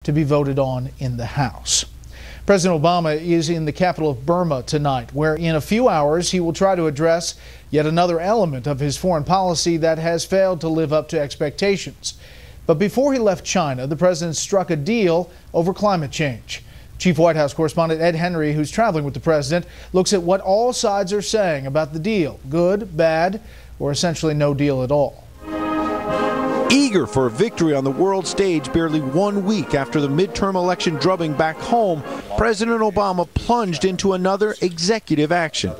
to be voted on in the House. President Obama is in the capital of Burma tonight, where in a few hours he will try to address yet another element of his foreign policy that has failed to live up to expectations. But before he left China, the president struck a deal over climate change. Chief White House correspondent Ed Henry, who's traveling with the president, looks at what all sides are saying about the deal. Good, bad, or essentially no deal at all. Eager for a victory on the world stage barely 1 week after the midterm election drubbing back home, President Obama plunged into another executive action.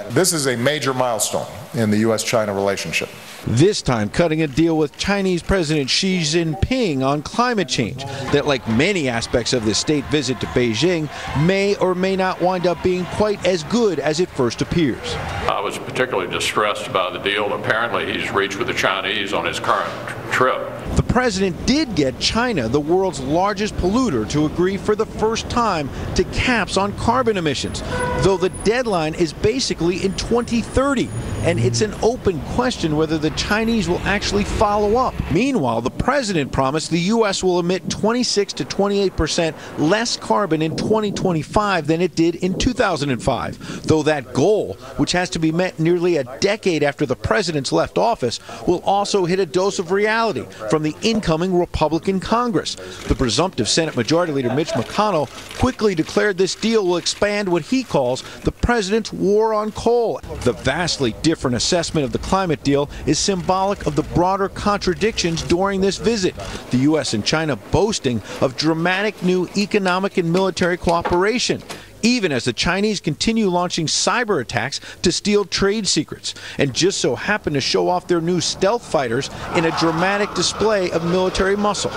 This is a major milestone in the U.S.-China relationship. This time cutting a deal with Chinese President Xi Jinping on climate change that, like many aspects of this state visit to Beijing, may or may not wind up being quite as good as it first appears. I was particularly distressed by the deal apparently he's reached with the Chinese on his current trip. The president did get China, the world's largest polluter, to agree for the first time to caps on carbon emissions, though the deadline is basically in 2030, and it's an open question whether the Chinese will actually follow up. Meanwhile, the president promised the U.S. will emit 26 to 28% less carbon in 2025 than it did in 2005, though that goal, which has to be met nearly a decade after the president's left office, will also hit a dose of reality from the incoming Republican Congress. The presumptive Senate Majority Leader Mitch McConnell quickly declared this deal will expand what he calls the president's war on coal. The vastly different assessment of the climate deal is symbolic of the broader contradictions during this visit. The U.S. and China boasting of dramatic new economic and military cooperation, even as the Chinese continue launching cyber attacks to steal trade secrets, and just so happen to show off their new stealth fighters in a dramatic display of military muscle.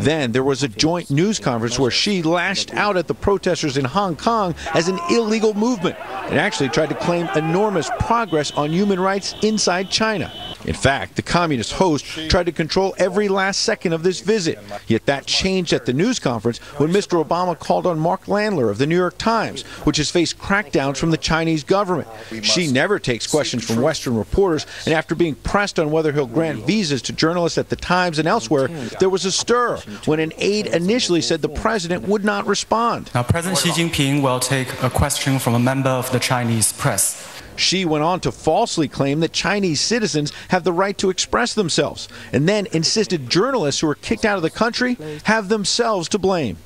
Then there was a joint news conference where Xi lashed out at the protesters in Hong Kong as an illegal movement and actually tried to claim enormous progress on human rights inside China. In fact, the communist host tried to control every last second of this visit. Yet that changed at the news conference when Mr. Obama called on Mark Landler of the New York Times, which has faced crackdowns from the Chinese government. Xi never takes questions from Western reporters, and after being pressed on whether he'll grant visas to journalists at the Times and elsewhere, there was a stir when an aide initially said the president would not respond. Now, President Xi Jinping will take a question from a member of the Chinese press. Xi went on to falsely claim that Chinese citizens have the right to express themselves, and then insisted journalists who were kicked out of the country have themselves to blame.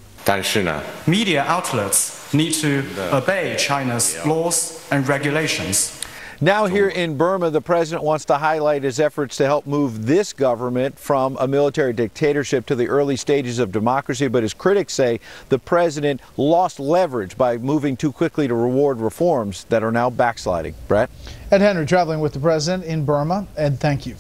Media outlets need to obey China's laws and regulations. Now here in Burma, the president wants to highlight his efforts to help move this government from a military dictatorship to the early stages of democracy. But his critics say the president lost leverage by moving too quickly to reward reforms that are now backsliding. Brett? Ed Henry traveling with the president in Burma. Ed, thank you.